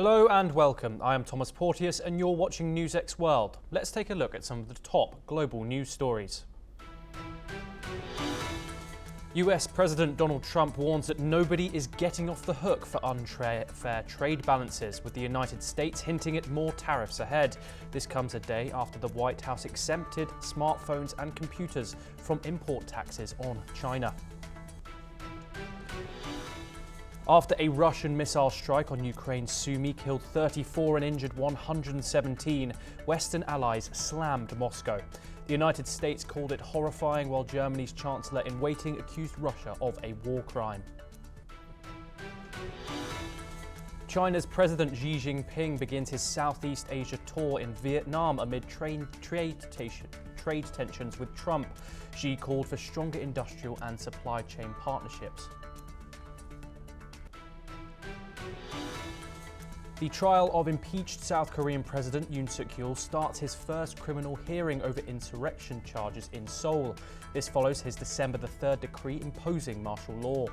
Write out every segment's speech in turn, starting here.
Hello and welcome. I am Thomas Porteous and you're watching NewsX World. Let's take a look at some of the top global news stories. US President Donald Trump warns that nobody is getting off the hook for unfair trade balances, with the United States hinting at more tariffs ahead. This comes a day after the White House exempted smartphones and computers from import taxes on China. After a Russian missile strike on Ukraine's Sumy killed 34 and injured 117, Western allies slammed Moscow. The United States called it horrifying, while Germany's chancellor-in-waiting accused Russia of a war crime. China's President Xi Jinping begins his Southeast Asia tour in Vietnam amid trade tensions with Trump. Xi called for stronger industrial and supply chain partnerships. The trial of impeached South Korean President Yoon Suk-yeol starts his first criminal hearing over insurrection charges in Seoul. This follows his December 3rd decree imposing martial law.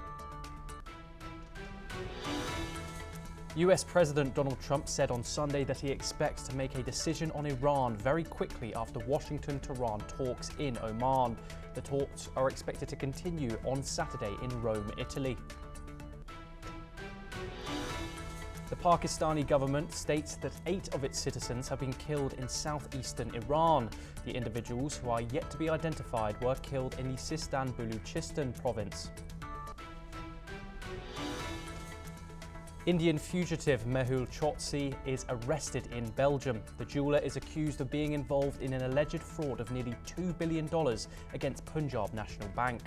US President Donald Trump said on Sunday that he expects to make a decision on Iran very quickly after Washington-Tehran talks in Oman. The talks are expected to continue on Saturday in Rome, Italy. The Pakistani government states that 8 of its citizens have been killed in southeastern Iran. The individuals, who are yet to be identified, were killed in the Sistan-Baluchestan province. Indian fugitive Mehul Chokshi is arrested in Belgium. The jeweller is accused of being involved in an alleged fraud of nearly $2 billion against Punjab National Bank.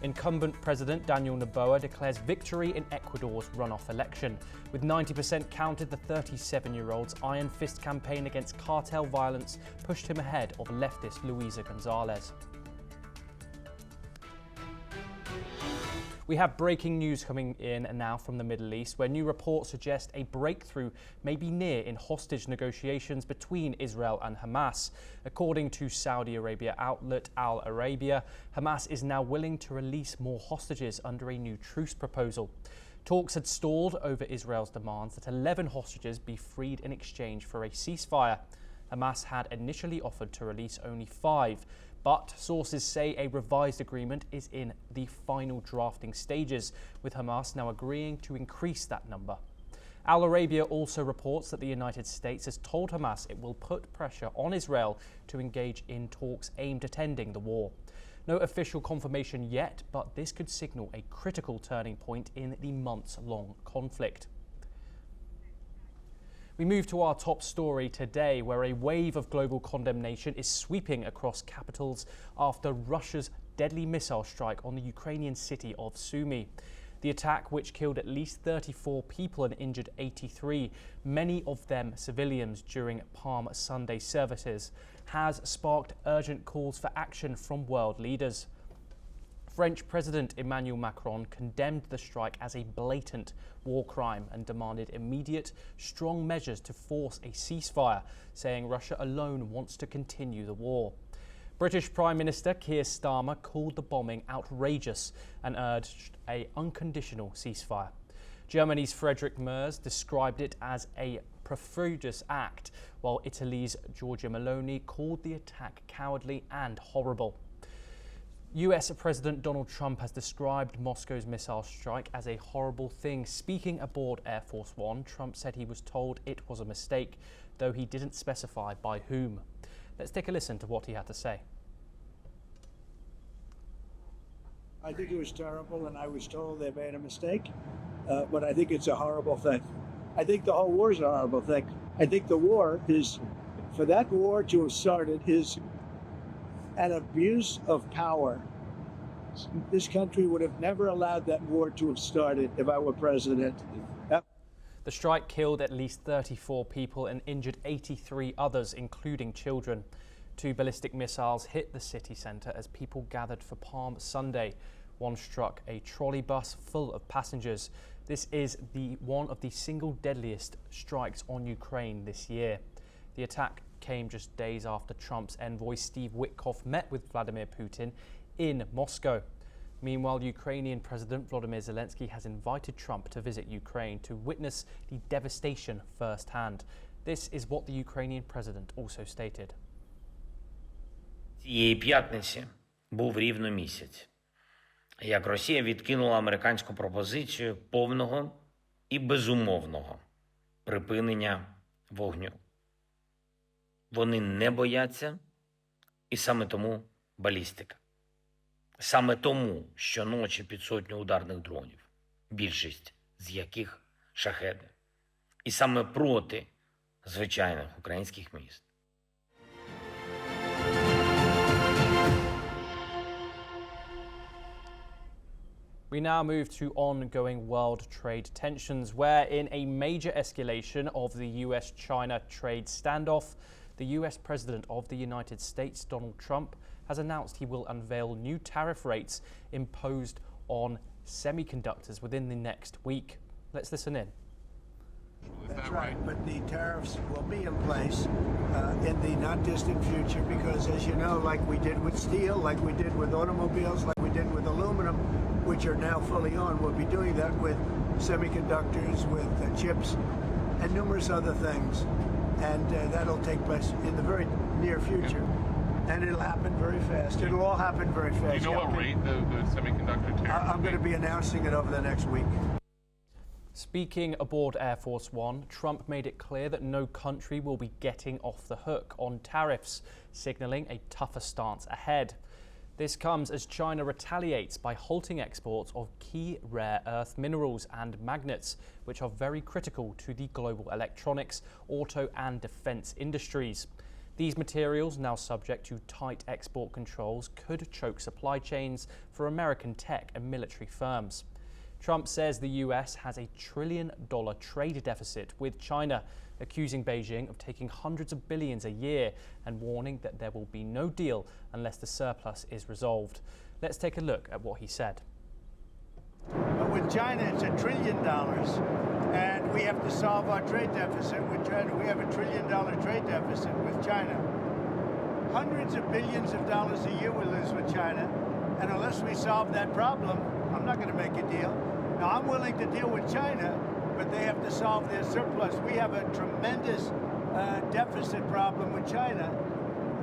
Incumbent President Daniel Noboa declares victory in Ecuador's runoff election. With 90% counted, the 37-year-old's iron fist campaign against cartel violence pushed him ahead of leftist Luisa Gonzalez. We have breaking news coming in now from the Middle East, where new reports suggest a breakthrough may be near in hostage negotiations between Israel and Hamas. According to Saudi Arabia outlet Al Arabiya, Hamas is now willing to release more hostages under a new truce proposal. Talks had stalled over Israel's demands that 11 hostages be freed in exchange for a ceasefire. Hamas had initially offered to release only 5. But sources say a revised agreement is in the final drafting stages, with Hamas now agreeing to increase that number. Al Arabiya also reports that the United States has told Hamas it will put pressure on Israel to engage in talks aimed at ending the war. No official confirmation yet, but this could signal a critical turning point in the months-long conflict. We move to our top story today, where a wave of global condemnation is sweeping across capitals after Russia's deadly missile strike on the Ukrainian city of Sumy. The attack, which killed at least 34 people and injured 83, many of them civilians, during Palm Sunday services, has sparked urgent calls for action from world leaders. French President Emmanuel Macron condemned the strike as a blatant war crime and demanded immediate, strong measures to force a ceasefire, saying Russia alone wants to continue the war. British Prime Minister Keir Starmer called the bombing outrageous and urged an unconditional ceasefire. Germany's Friedrich Merz described it as a perfidious act, while Italy's Giorgia Meloni called the attack cowardly and horrible. US President Donald Trump has described Moscow's missile strike as a horrible thing. Speaking aboard Air Force One, Trump said he was told it was a mistake, though he didn't specify by whom. Let's take a listen to what he had to say. I think it was terrible, and I was told they made a mistake, but I think it's a horrible thing. I think the whole war is a horrible thing. I think the war is, for that war to have started, is an abuse of power. This country would have never allowed that war to have started if I were president. The strike killed at least 34 people and injured 83 others, including children. 2 ballistic missiles hit the city centre as people gathered for Palm Sunday. One struck a trolley bus full of passengers. This is one of the single deadliest strikes on Ukraine this year. The attack came just days after Trump's envoy Steve Witkoff met with Vladimir Putin in Moscow. Meanwhile, Ukrainian President Volodymyr Zelensky has invited Trump to visit Ukraine to witness the devastation firsthand. This is what the Ukrainian president also stated. Цієї п'ятниці був рівно місяць, як Росія відкинула американську пропозицію повного і безумовного припинення вогню. Вони не бояться, і саме тому балістика. Саме тому щоночі під сотню ударних дронів, більшість з яких шахеди. І саме проти звичайних українських міст. We now move to ongoing world trade tensions, where in a major escalation of the US-China trade standoff, the US President of the United States, Donald Trump, has announced he will unveil new tariff rates imposed on semiconductors within the next week. Let's listen in. That's right, but the tariffs will be in place in the not distant future because, as you know, like we did with steel, like we did with automobiles, like we did with aluminum, which are now fully on, we'll be doing that with semiconductors, with chips, and numerous other things. And that'll take place in the very near future. And it'll happen very fast. It'll all happen very fast. Do you know what rate the semiconductor tariff I'm going to be announcing it over the next week. Speaking aboard Air Force One, Trump made it clear that no country will be getting off the hook on tariffs, signalling a tougher stance ahead. This comes as China retaliates by halting exports of key rare earth minerals and magnets, which are very critical to the global electronics, auto and defense industries. These materials, now subject to tight export controls, could choke supply chains for American tech and military firms. Trump says the US has a $1 trillion trade deficit with China, accusing Beijing of taking hundreds of billions a year and warning that there will be no deal unless the surplus is resolved. Let's take a look at what he said. But with China, it's $1 trillion, and we have to solve our trade deficit with China. We have $1 trillion trade deficit with China. Hundreds of billions of dollars a year we lose with China, and unless we solve that problem, I'm not going to make a deal. Now, I'm willing to deal with China, but they have to solve their surplus. We have a tremendous deficit problem with China.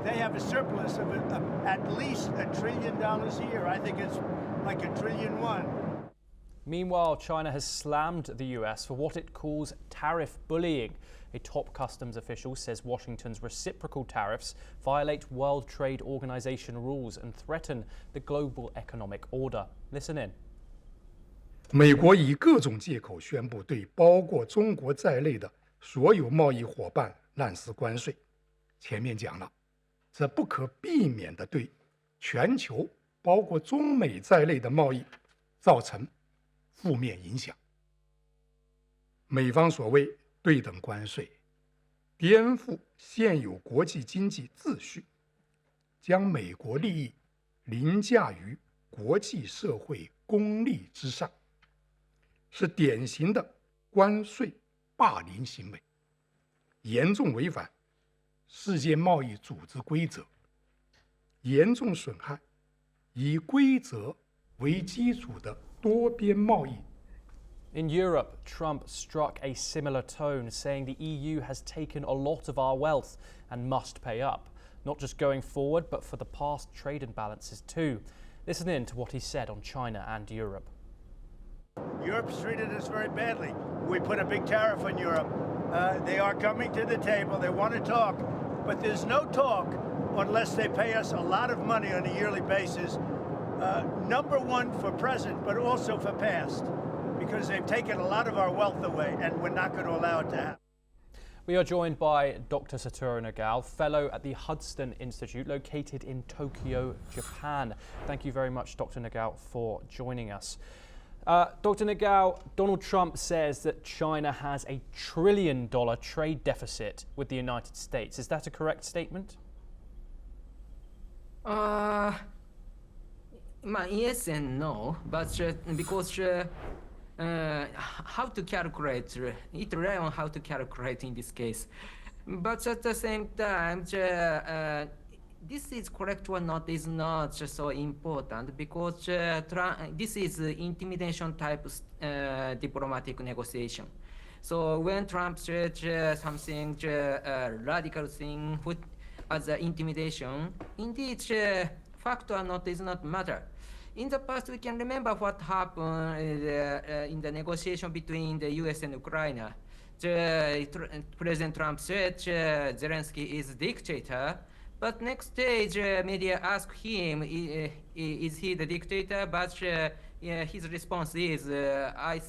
They have a surplus of at least $1 trillion a year. I think it's like $1.1 trillion. Meanwhile, China has slammed the US for what it calls tariff bullying. A top customs official says Washington's reciprocal tariffs violate World Trade Organization rules and threaten the global economic order. Listen in. 美国以各种借口宣布对包括中国在内的所有贸易伙伴滥施关税。前面讲了，这不可避免地对全球包括中美在内的贸易造成负面影响。美方所谓对等关税，颠覆现有国际经济秩序，将美国利益凌驾于国际社会公利之上，是典型的关税霸凌行为，严重违反世界贸易组织规则，严重损害以规则为基础的多边贸易。 In Europe, Trump struck a similar tone, saying the EU has taken a lot of our wealth and must pay up, not just going forward, but for the past trade imbalances too. Listen in to what he said on China and Europe. Europe's treated us very badly. We put a big tariff on Europe. They are coming to the table. They want to talk, but there's no talk unless they pay us a lot of money on a yearly basis. Number one for present, but also for past, because they've taken a lot of our wealth away, and we're not going to allow it to happen. We are joined by Dr. Satoru Nagao, fellow at the Hudson Institute, located in Tokyo, Japan. Thank you very much, Dr. Nagao, for joining us. Dr. Nagao, Donald Trump says that China has a $1 trillion trade deficit with the United States. Is that a correct statement? Yes and no, but because how to calculate, it relies on how to calculate in this case. But at the same time, this is correct or not is not so important because this is intimidation type diplomatic negotiation. So when Trump said something radical thing as intimidation, indeed, fact or not is not matter. In the past, we can remember what happened in the negotiation between the U.S. and Ukraine. President Trump said Zelensky is dictator, but next day the media asked him, is he the dictator? But his response is, I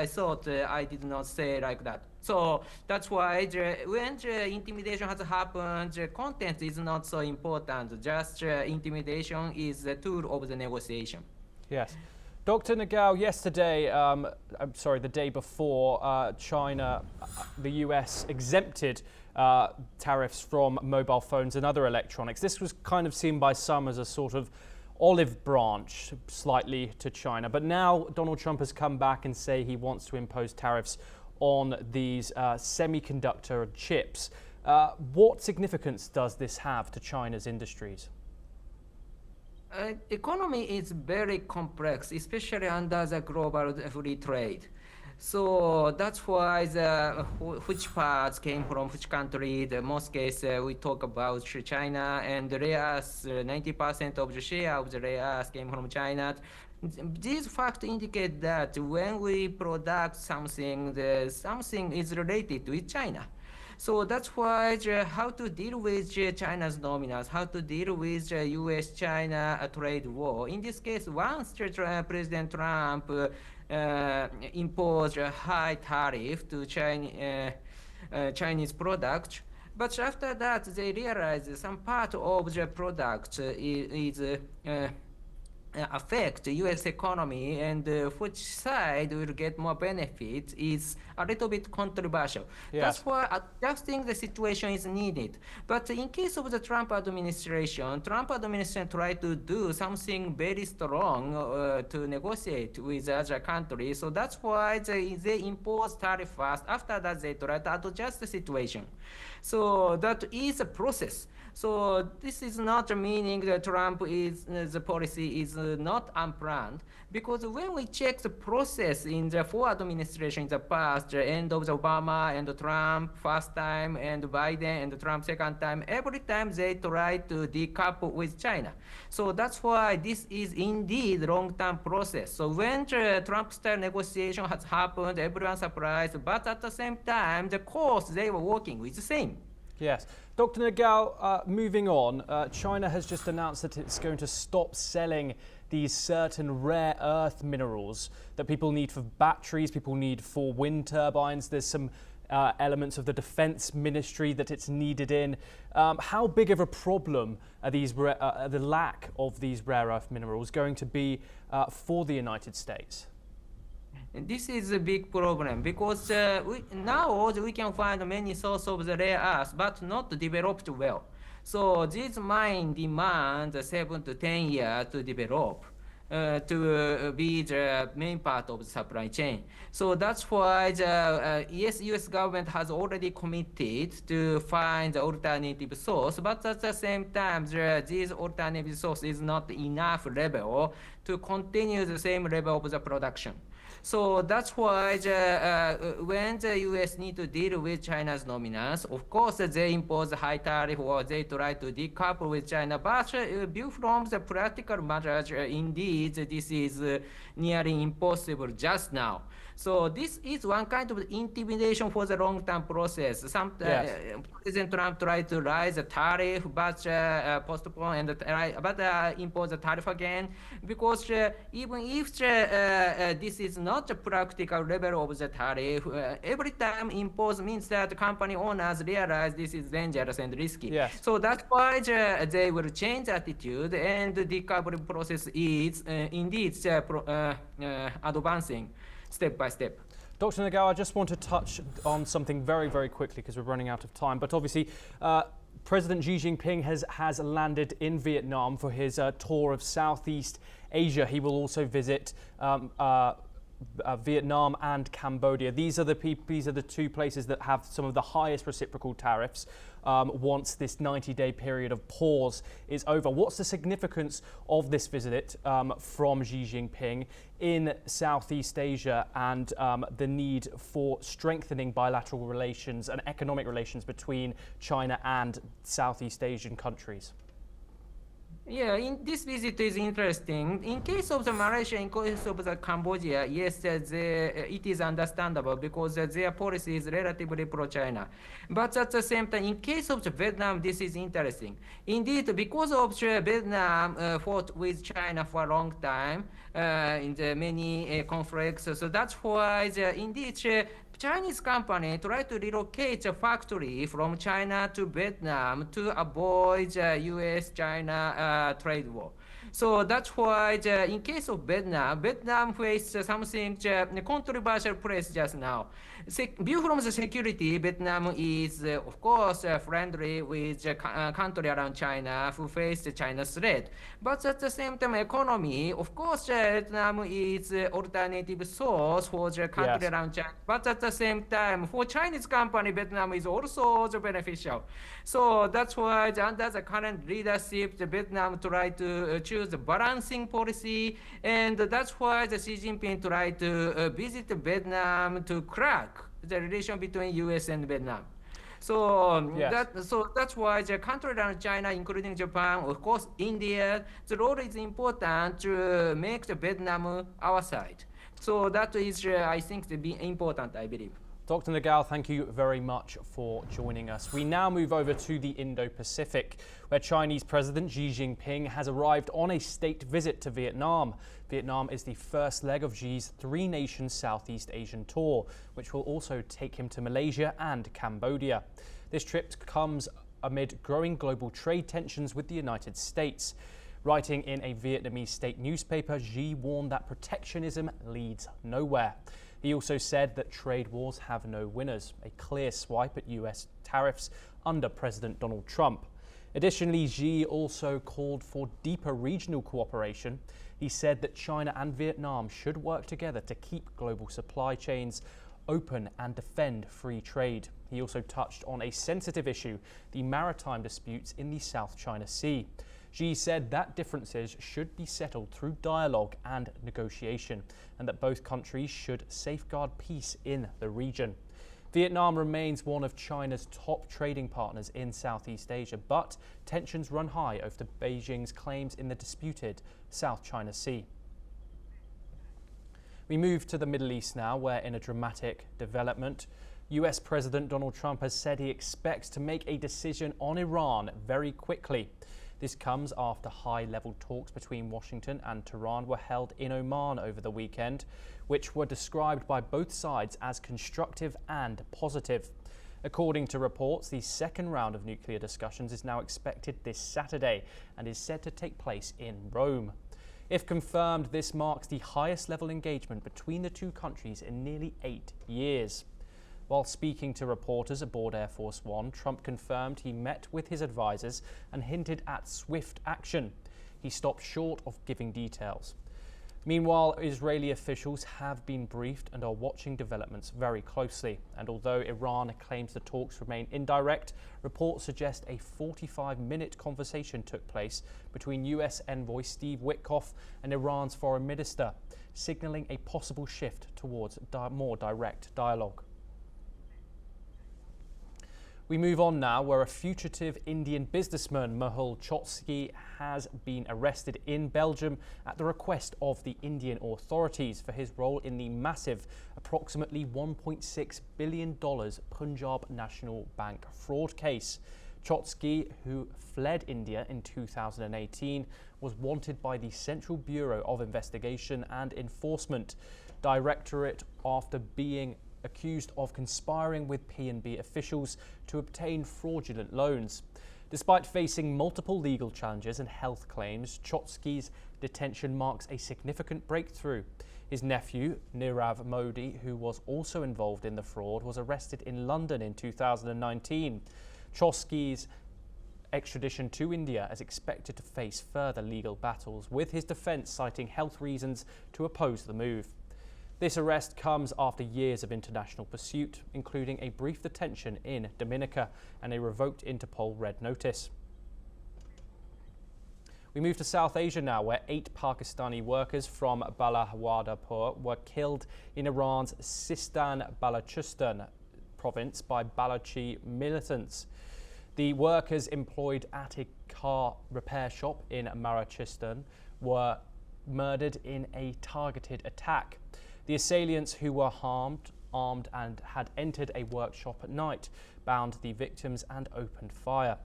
thought I did not say like that. So that's why when intimidation has happened, the content is not so important. Just intimidation is the tool of the negotiation. Yes. Dr. Nagao, yesterday, the day before, China, the US exempted tariffs from mobile phones and other electronics. This was kind of seen by some as a sort of olive branch slightly to China. But now Donald Trump has come back and say he wants to impose tariffs on these semiconductor chips. What significance does this have to China's industries? Economy is very complex, especially under the global free trade. So that's why which parts came from which country. The most cases we talk about China, and the rare earths, 90% of the share of the rare earths came from China. These facts indicate that when we produce something, something is related with China. So that's why how to deal with China's dominance, how to deal with US-China trade war. In this case, once President Trump imposed a high tariff to Chinese products, but after that they realized some part of the product is affect the U.S. economy, and which side will get more benefit is a little bit controversial. Yes. That's why adjusting the situation is needed. But in case of the Trump administration tried to do something very strong to negotiate with other countries. So that's why they impose tariff first. After that, they try to adjust the situation. So that is a process. So this is not meaning that Trump is the policy is not unplanned, because when we check the process in the four administration in the past, the end of the Obama and Trump first time and Biden and Trump second time, every time they try to decouple with China. So that's why this is indeed long-term process. So when the Trump-style negotiation has happened, everyone surprised, but at the same time, the course they were working is the same. Yes. Dr. Nagao, moving on, China has just announced that it's going to stop selling these certain rare earth minerals that people need for batteries, people need for wind turbines. There's some elements of the defense ministry that it's needed in. How big of a problem are these the lack of these rare earth minerals going to be for the United States? And this is a big problem because now we can find many sources of the rare earth, but not developed well. So these mines demand 7 to 10 years to develop to be the main part of the supply chain. So that's why the US government has already committed to find the alternative source, but at the same time, this alternative source is not enough level to continue the same level of the production. So that's why when the US need to deal with China's dominance, of course they impose high tariff or they try to decouple with China. But viewed from the practical matters, indeed this is nearly impossible just now. So this is one kind of intimidation for the long-term process. President Trump tried to raise the tariff, but postpone and impose the tariff again, because even if this is not a practical level of the tariff, every time impose means that the company owners realize this is dangerous and risky. Yes. So that's why they will change attitude, and the decoupling process is indeed advancing step by step. Dr. Nagao, I just want to touch on something very, very quickly because we're running out of time. But obviously, President Xi Jinping has landed in Vietnam for his tour of Southeast Asia. He will also visit Vietnam and Cambodia. These are the two places that have some of the highest reciprocal tariffs. once this 90-day period of pause is over. What's the significance of this visit from Xi Jinping in Southeast Asia and the need for strengthening bilateral relations and economic relations between China and Southeast Asian countries? Yeah, this visit is interesting. In case of the Malaysia, in case of the Cambodia, yes, it is understandable because their policy is relatively pro-China. But at the same time, in case of the Vietnam, this is interesting. Indeed, because of Vietnam fought with China for a long time in the many conflicts, so that's why indeed Chinese company try to relocate a factory from China to Vietnam to avoid U.S.-China trade war. So that's why in case of Vietnam faced something controversial place just now. View from the security, Vietnam is of course friendly with the country around China who face the China's threat. But at the same time, economy, of course, Vietnam is alternative source for the country around China. But at the same time, for Chinese company, Vietnam is also the beneficial. So that's why under the current leadership, the Vietnam try to choose the balancing policy, and that's why the Xi Jinping try to visit Vietnam to crack the relation between U.S. and Vietnam. So, that's why the country around China, including Japan, of course, India, the role is important to make the Vietnam our side. So that is, I think, important, I believe. Dr. Nagel, thank you very much for joining us. We now move over to the Indo-Pacific, where Chinese President Xi Jinping has arrived on a state visit to Vietnam. Vietnam is the first leg of Xi's three-nation Southeast Asian tour, which will also take him to Malaysia and Cambodia. This trip comes amid growing global trade tensions with the United States. Writing in a Vietnamese state newspaper, Xi warned that protectionism leads nowhere. He also said that trade wars have no winners, a clear swipe at US tariffs under President Donald Trump. Additionally, Xi also called for deeper regional cooperation. He said that China and Vietnam should work together to keep global supply chains open and defend free trade. He also touched on a sensitive issue, the maritime disputes in the South China Sea. Xi said that differences should be settled through dialogue and negotiation, and that both countries should safeguard peace in the region. Vietnam remains one of China's top trading partners in Southeast Asia, but tensions run high over Beijing's claims in the disputed South China Sea. We move to the Middle East now, where in a dramatic development, US President Donald Trump has said he expects to make a decision on Iran very quickly. This comes after high-level talks between Washington and Tehran were held in Oman over the weekend, which were described by both sides as constructive and positive. According to reports, the second round of nuclear discussions is now expected this Saturday and is said to take place in Rome. If confirmed, this marks the highest level engagement between the two countries in nearly 8 years. While speaking to reporters aboard Air Force One, Trump confirmed he met with his advisors and hinted at swift action. He stopped short of giving details. Meanwhile, Israeli officials have been briefed and are watching developments very closely. And although Iran claims the talks remain indirect, reports suggest a 45-minute conversation took place between US envoy Steve Witkoff and Iran's foreign minister, signaling a possible shift towards more direct dialogue. We move on now, where a fugitive Indian businessman, Mehul Choksky, has been arrested in Belgium at the request of the Indian authorities for his role in the massive, approximately $1.6 billion Punjab National Bank fraud case. Choksky, who fled India in 2018, was wanted by the Central Bureau of Investigation and Enforcement Directorate after being accused of conspiring with PNB officials to obtain fraudulent loans. Despite facing multiple legal challenges and health claims, Choksky's detention marks a significant breakthrough. His nephew, Nirav Modi, who was also involved in the fraud, was arrested in London in 2019. Choksky's extradition to India is expected to face further legal battles, with his defence citing health reasons to oppose the move. This arrest comes after years of international pursuit, including a brief detention in Dominica and a revoked Interpol red notice. We move to South Asia now, where 8 Pakistani workers from Balochistan were killed in Iran's Sistan-Baluchestan province by Balochi militants. The workers employed at a car repair shop in Balochistan were murdered in a targeted attack. The assailants, who were armed and had entered a workshop at night, bound the victims and opened fire.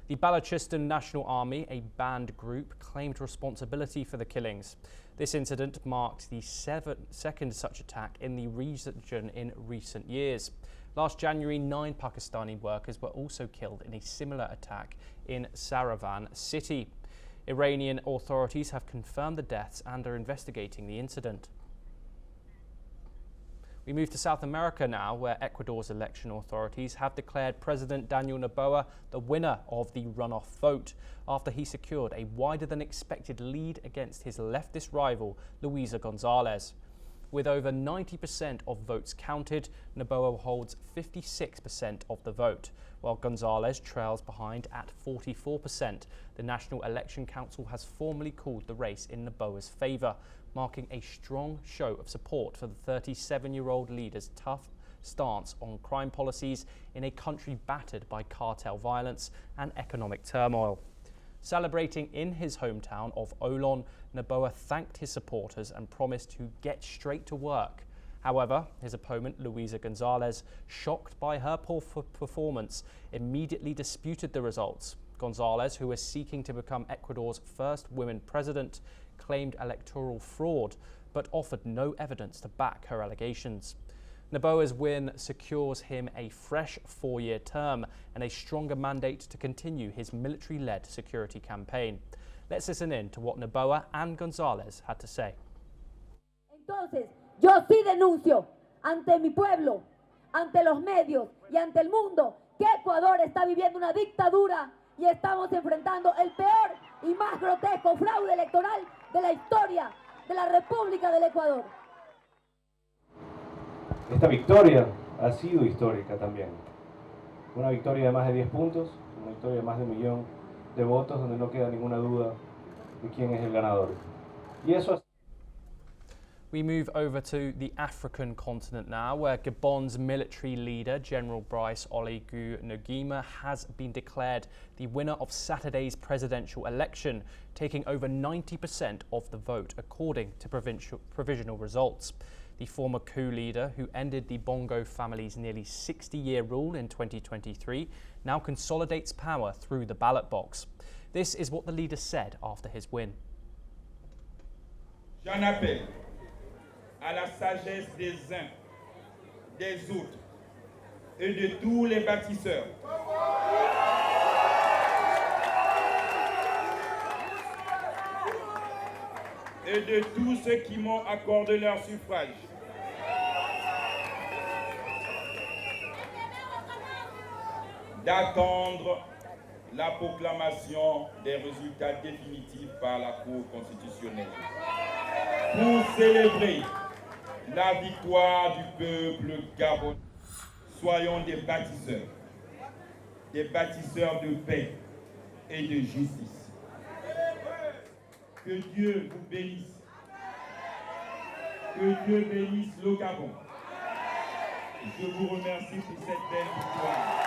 The Balochistan National Army, a banned group, claimed responsibility for the killings. This incident marked the second such attack in the region in recent years. Last January, 9 Pakistani workers were also killed in a similar attack in Saravan city. Iranian authorities have confirmed the deaths and are investigating the incident. We move to South America now, where Ecuador's election authorities have declared President Daniel Noboa the winner of the runoff vote after he secured a wider-than-expected lead against his leftist rival, Luisa González. With over 90% of votes counted, Noboa holds 56% of the vote, while González trails behind at 44%. The National Election Council has formally called the race in Noboa's favour, marking a strong show of support for the 37-year-old leader's tough stance on crime policies in a country battered by cartel violence and economic turmoil. Celebrating in his hometown of Olon, Noboa thanked his supporters and promised to get straight to work. However, his opponent, Luisa González, shocked by her poor performance, immediately disputed the results. González, who is seeking to become Ecuador's first women president, claimed electoral fraud, but offered no evidence to back her allegations. Noboa's win secures him a fresh 4-year term and a stronger mandate to continue his military-led security campaign. Let's listen in to what Noboa and González had to say. Entonces, yo sí denuncio ante mi pueblo, ante los medios y ante el mundo que Ecuador está viviendo una dictadura y estamos enfrentando el peor y más grotesco fraude electoral de la historia de la República del Ecuador. Esta victoria ha sido histórica también. Una victoria de más de 10 puntos, una victoria de más de 1 millón de votos, donde no queda ninguna duda de quién es el ganador. Y eso We move over to the African continent now, where Gabon's military leader, General Brice Oligui Nguema, has been declared the winner of Saturday's presidential election, taking over 90% of the vote, according to provisional results. The former coup leader, who ended the Bongo family's nearly 60-year rule in 2023, now consolidates power through the ballot box. This is what the leader said after his win. J'en appelle à la sagesse des uns, des autres et de tous les bâtisseurs. Et de tous ceux qui m'ont accordé leur suffrage. D'attendre la proclamation des résultats définitifs par la Cour constitutionnelle pour célébrer la victoire du peuple gabonais. Soyons des bâtisseurs de paix et de justice. Que Dieu vous bénisse. Que Dieu bénisse le Gabon. Je vous remercie pour cette belle victoire.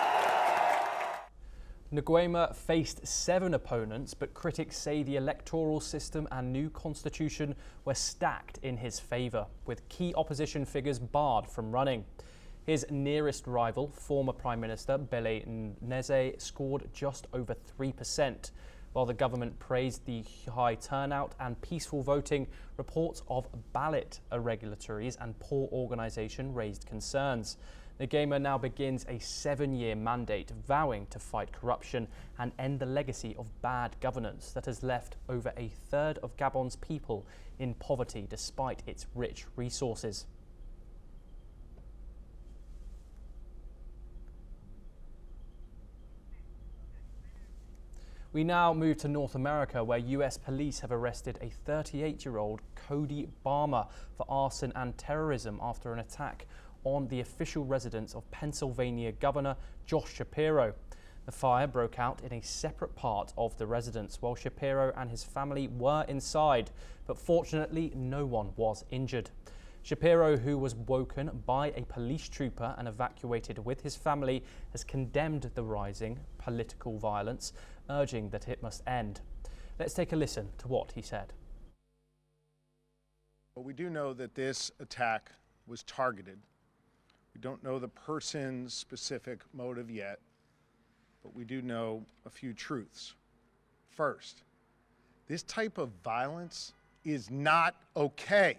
Nguema faced 7 opponents, but critics say the electoral system and new constitution were stacked in his favour, with key opposition figures barred from running. His nearest rival, former Prime Minister Bele Neze, scored just over 3%. While the government praised the high turnout and peaceful voting, reports of ballot irregularities and poor organisation raised concerns. Nguema now begins a 7-year mandate, vowing to fight corruption and end the legacy of bad governance that has left over a third of Gabon's people in poverty despite its rich resources. We now move to North America, where US police have arrested a 38-year-old Cody Barmer for arson and terrorism after an attack on the official residence of Pennsylvania Governor Josh Shapiro. The fire broke out in a separate part of the residence while Shapiro and his family were inside, but fortunately no one was injured. Shapiro, who was woken by a police trooper and evacuated with his family, has condemned the rising political violence, urging that it must end. Let's take a listen to what he said. But we do know that this attack was targeted. We don't know the person's specific motive yet, but we do know a few truths. First, this type of violence is not okay.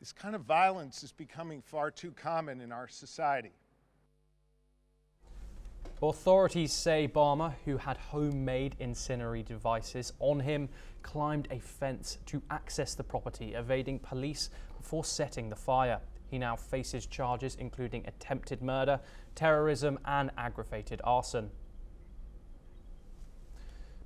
This kind of violence is becoming far too common in our society. Authorities say Barmer, who had homemade incendiary devices on him, climbed a fence to access the property, evading police before setting the fire. He now faces charges including attempted murder, terrorism and aggravated arson.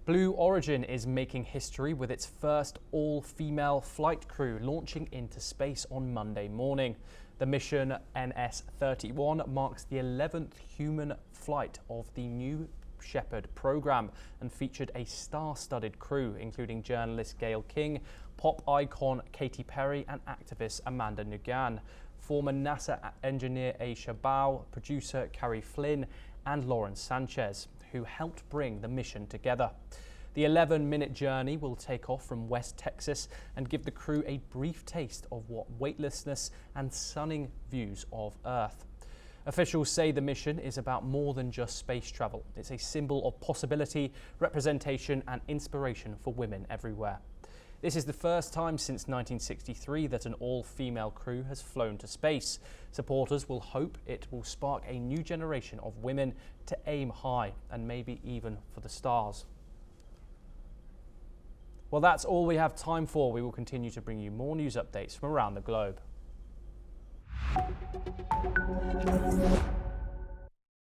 Blue Origin is making history with its first all-female flight crew launching into space on Monday morning. The mission NS-31 marks the 11th human flight of the New Shepard program and featured a star-studded crew, including journalist Gayle King, pop icon Katy Perry and activist Amanda Nguyen, former NASA engineer Aisha Bao, producer Carrie Flynn and Lawrence Sanchez, who helped bring the mission together. The 11-minute journey will take off from West Texas and give the crew a brief taste of what weightlessness and stunning views of Earth. Officials say the mission is about more than just space travel. It's a symbol of possibility, representation and inspiration for women everywhere. This is the first time since 1963 that an all-female crew has flown to space. Supporters will hope it will spark a new generation of women to aim high and maybe even for the stars. Well, that's all we have time for. We will continue to bring you more news updates from around the globe.